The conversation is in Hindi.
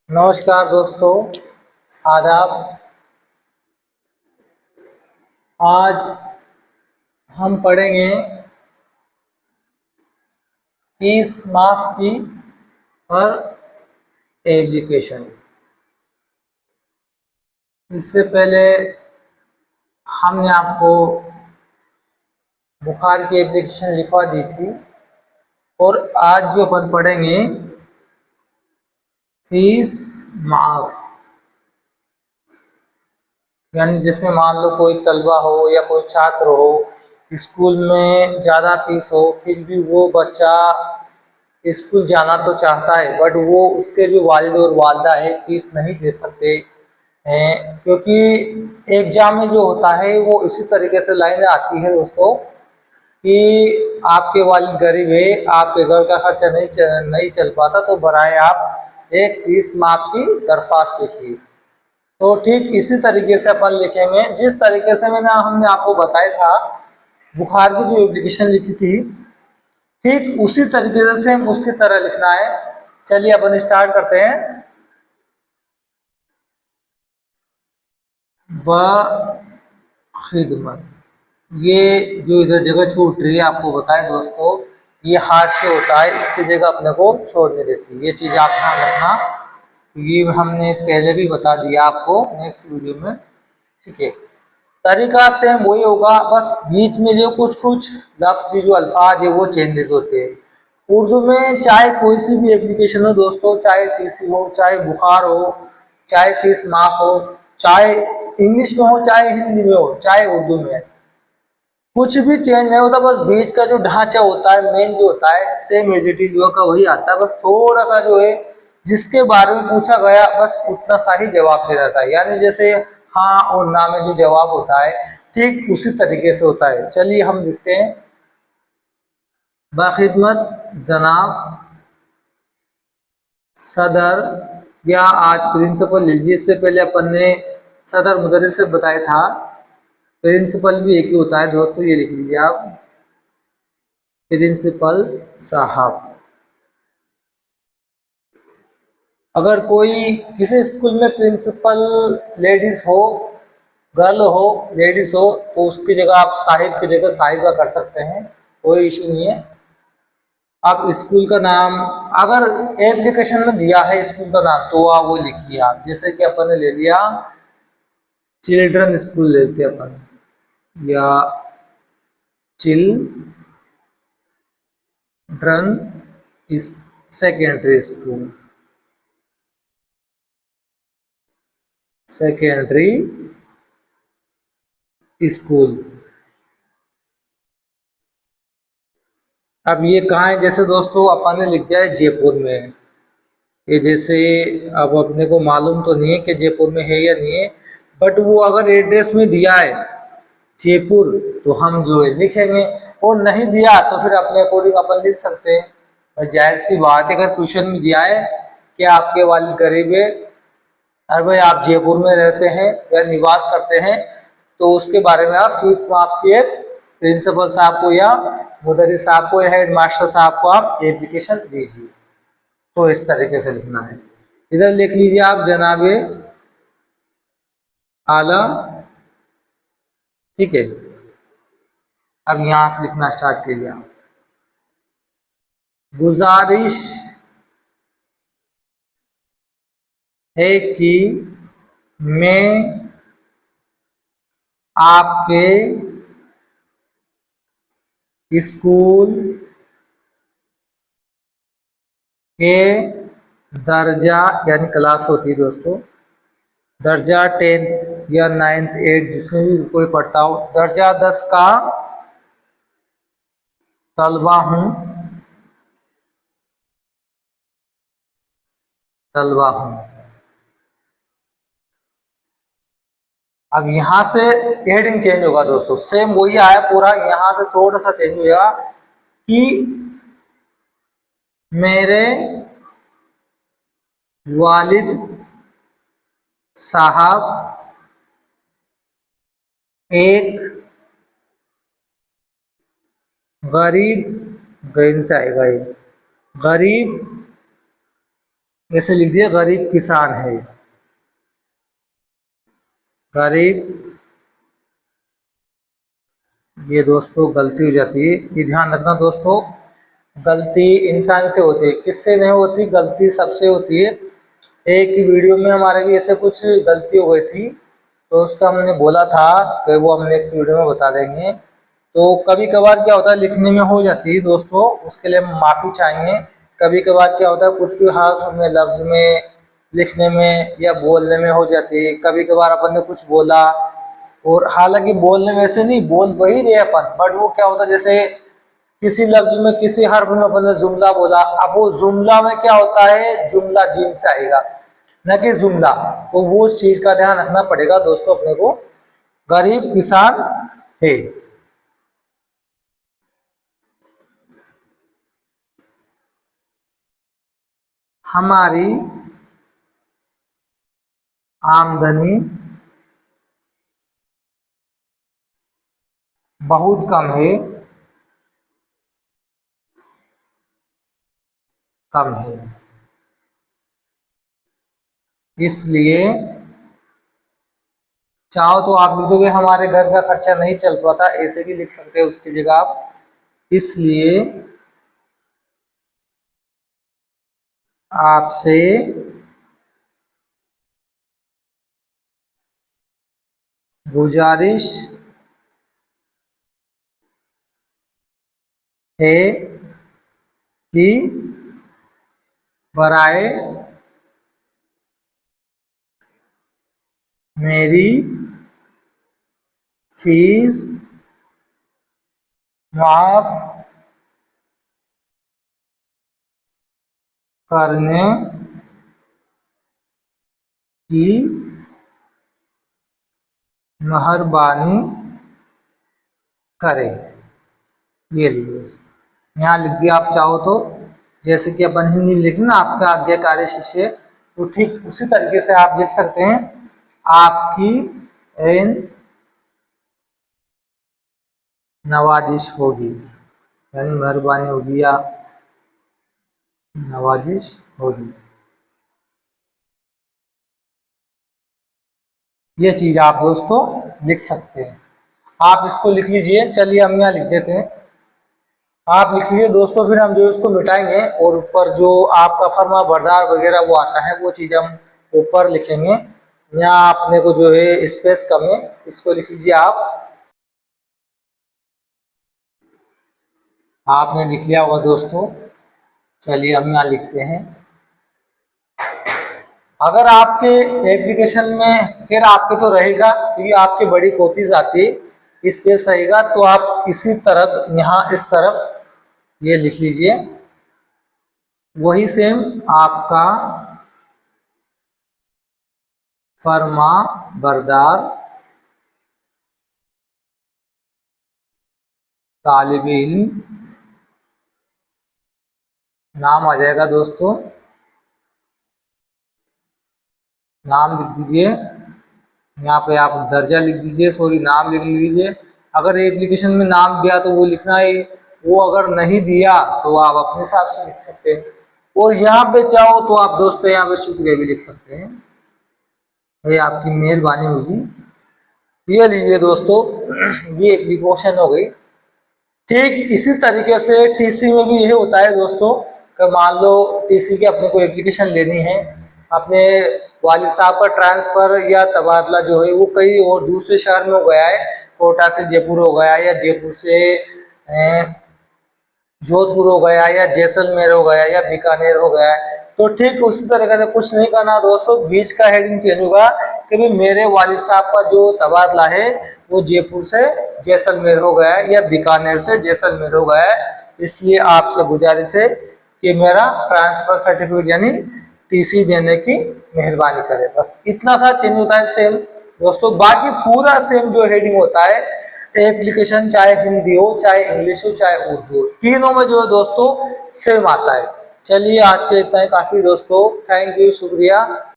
नमस्कार दोस्तों, आदाब। आज हम पढ़ेंगे फीस माफ की और एप्लीकेशन। इससे पहले हमने आपको बुखार की एप्लीकेशन लिखवा दी थी और आज जो अपन पढ़ेंगे फीस माफ, यानी जैसे मान लो कोई तलबा हो या कोई छात्र हो, स्कूल में ज़्यादा फीस हो, फिर भी वो बच्चा स्कूल जाना तो चाहता है बट वो उसके जो वालिद और वालदा है फीस नहीं दे सकते हैं, क्योंकि एग्ज़ाम में जो होता है वो इसी तरीके से लाइन आती है दोस्तों कि आपके वालिद गरीब है, आपके घर का खर्चा नहीं चल पाता, तो बराए आप एक फीस माफ की दरख्वास्त लिखिए। तो ठीक इसी तरीके से अपन लिखेंगे जिस तरीके से हमने आपको बताया था बुखार की जो एप्लीकेशन लिखी थी, ठीक उसी तरीके से हम उसकी तरह लिखना है। चलिए अपन स्टार्ट करते हैं। ब खिदमत, ये जो इधर जगह छूट रही है आपको बताएं दोस्तों, ये हाथ से होता है, इसकी जगह अपने को छोड़ने देती है। ये चीज़ आप ध्यान रखना, ये हमने पहले भी बता दिया आपको नेक्स्ट वीडियो में। ठीक है, तरीका सेम वही होगा, बस बीच में जो कुछ कुछ लफ्ज जो अल्फाज है वो चेंजेस होते हैं। उर्दू में चाहे कोई सी भी एप्लीकेशन हो दोस्तों, चाहे टीसी हो, चाहे बुखार हो, चाहे फीस माफ हो, चाहे इंग्लिश में हो, चाहे हिंदी में हो, चाहे उर्दू में है, कुछ भी चेंज नहीं होता। बस बीच का जो ढांचा होता है, मेन जो होता है, सेम एज इट इज का वही आता है। बस थोड़ा सा जो है जिसके बारे में पूछा गया बस उतना सा ही जवाब दे रहता है, यानी जैसे हाँ और ना में जो जवाब होता है ठीक उसी तरीके से होता है। चलिए हम लिखते हैं, बाखिदमत जनाब सदर, या आज प्रिंसिपल लीजिए। इससे पहले अपन ने सदर मुदर्रिस से बताया था, प्रिंसिपल भी एक ही होता है दोस्तों, ये लिख लीजिए आप, प्रिंसिपल साहब। अगर कोई किसी स्कूल में प्रिंसिपल लेडीज हो, गर्ल हो, लेडीज हो, तो उसकी जगह आप साहिब की जगह साहिबा कर सकते हैं, कोई इशू नहीं है। आप स्कूल का नाम अगर एप्लीकेशन में दिया है स्कूल का नाम तो आप वो लिखिए आप, जैसे कि अपन ने ले लिया चिल्ड्रन स्कूल लेते अपन, या children secondary school, secondary school. अब ये कहाँ है, जैसे दोस्तों अपन ने लिख दिया है जयपुर में है। ये जैसे अब अपने को मालूम तो नहीं है कि जयपुर में है या नहीं है, बट वो अगर एड्रेस में दिया है जयपुर तो हम जो है लिखेंगे, और नहीं दिया तो फिर अपने अकॉर्डिंग अपन लिख सकते हैं। और जाहिर सी बात है अगर क्वेश्चन में दिया है कि आपके वालिद गरीब है और भाई आप जयपुर में रहते हैं या निवास करते हैं, तो उसके बारे में आप फीस माफ की एक प्रिंसिपल साहब को या मुदर्रिस साहब को या हेड मास्टर साहब को आप एप्लीकेशन दीजिए। तो इस तरीके से लिखना है। इधर लिख लीजिए आप जनाबे आला। ठीक है, अब यहां से लिखना स्टार्ट कीजिए आप, गुजारिश है कि मैं आपके स्कूल के दर्जा, यानी क्लास होती है दोस्तों, दर्जा 10th या 9th 8th जिसमें भी कोई पढ़ता हो, दर्जा 10 का तलबा हूँ, तलबा हूँ। अब यहाँ से हेडिंग चेंज होगा दोस्तों, सेम वही आया पूरा, यहाँ से थोड़ा सा चेंज होगा कि मेरे वालिद साहब एक गरीब, गरीब से आएगा ये, गरीब ऐसे लिख दिया गरीब किसान है, गरीब। ये दोस्तों गलती हो जाती है, ये ध्यान रखना दोस्तों। गलती इंसान से होती है, किससे नहीं होती, गलती सबसे होती है। एक वीडियो में हमारे भी ऐसे कुछ गलती हो गई थी, तो उसका हमने बोला था कि वो हम नेक्स्ट वीडियो में बता देंगे। तो कभी कभार क्या होता है लिखने में हो जाती है दोस्तों, उसके लिए हम माफ़ी चाहेंगे। कभी कभार क्या होता है कुछ भी हर्फ में, लफ्ज़ में, लिखने में या बोलने में हो जाती है। कभी कभार अपन ने कुछ बोला, और हालांकि बोलने में ऐसे नहीं, बोल वही रहे अपन, बट वो क्या होता है जैसे किसी लफ्ज में, किसी हर्फ में अपन ने जुमला बोला, अब वो जुमला में क्या होता है, जुमला जीम से आएगा न कि जुमला। तो वो उस चीज का ध्यान रखना पड़ेगा दोस्तों अपने को। गरीब किसान है। हमारी आमदनी बहुत कम है, कम है, इसलिए चाहो तो आप लिख दोगे हमारे घर का खर्चा नहीं चल पाता, ऐसे भी लिख सकते हैं उसकी जगह आप। इसलिए आपसे गुजारिश है कि बराए मेरी फीस माफ करने की मेहरबानी करें। ये लीजिए, यहाँ लिख दिया आप चाहो तो। जैसे कि अपन हिंदी में लिखें ना, आपका आज्ञाकारी शिष्य, तो ठीक उसी तरीके से आप लिख सकते हैं, आपकी इन नवाजिश होगी, यानी मेहरबानी होगी या नवाजिश होगी। ये चीज आप दोस्तों लिख सकते हैं। आप इसको लिख लीजिए। चलिए हम यहाँ लिख देते हैं, आप लिख लीजिए दोस्तों, फिर हम जो इसको मिटाएंगे और ऊपर जो आपका फर्मा बरदार वगैरह वो आता है, वो चीज़ हम ऊपर लिखेंगे। यहाँ अपने को जो है स्पेस कम है, इसको लिख लीजिए आप। आपने लिख लिया होगा दोस्तों। चलिए हम यहाँ लिखते हैं। अगर आपके एप्लीकेशन में फिर आपके तो रहेगा, क्योंकि आपकी बड़ी कॉपीज आती है, स्पेस रहेगा, तो आप इसी तरह यहाँ इस तरफ ये लिख लीजिए। वही सेम आपका फर्मा बरदार तालिब इल्म नाम आ जाएगा दोस्तों। नाम लिख दीजिए, यहाँ पे आप दर्जा लिख दीजिए, सॉरी नाम लिख लीजिए। अगर एप्लीकेशन में नाम दिया तो वो लिखना ही, वो अगर नहीं दिया तो आप अपने हिसाब से लिख सकते हैं। और यहाँ पे चाहो तो आप दोस्तों यहाँ पे शुक्रिया भी लिख सकते हैं, ये आपकी मेहरबानी होगी। ये लीजिए दोस्तों, ये एप्लीकेशन हो गई। ठीक इसी तरीके से टीसी में भी यही होता है दोस्तों, कि मान लो टीसी की अपने को एप्लीकेशन लेनी है, अपने वालिद साहब का ट्रांसफ़र या तबादला जो है वो कहीं और दूसरे शहर में हो गया है, कोटा से जयपुर हो गया या जयपुर से जोधपुर हो गया या जैसलमेर हो गया या बीकानेर हो गया है, तो ठीक उसी तरीके से कुछ नहीं करना दोस्तों, बीच का हेडिंग चेंज होगा कि भाई मेरे वालिद साहब का जो तबादला है वो जयपुर से जैसलमेर हो गया है या बीकानेर से जैसलमेर हो गया है, इसलिए आपसे गुजारिश है कि मेरा ट्रांसफर सर्टिफिकेट यानी टीसी देने की मेहरबानी करें। बस इतना सा चेंज होता है सेम दोस्तों, बाकी पूरा सेम जो हेडिंग होता है एप्लीकेशन, चाहे हिंदी हो, चाहे इंग्लिश हो, चाहे उर्दू हो, तीनों में जो है दोस्तों सेम आता है। चलिए आज के इतना ही काफ़ी दोस्तों, थैंक यू, शुक्रिया।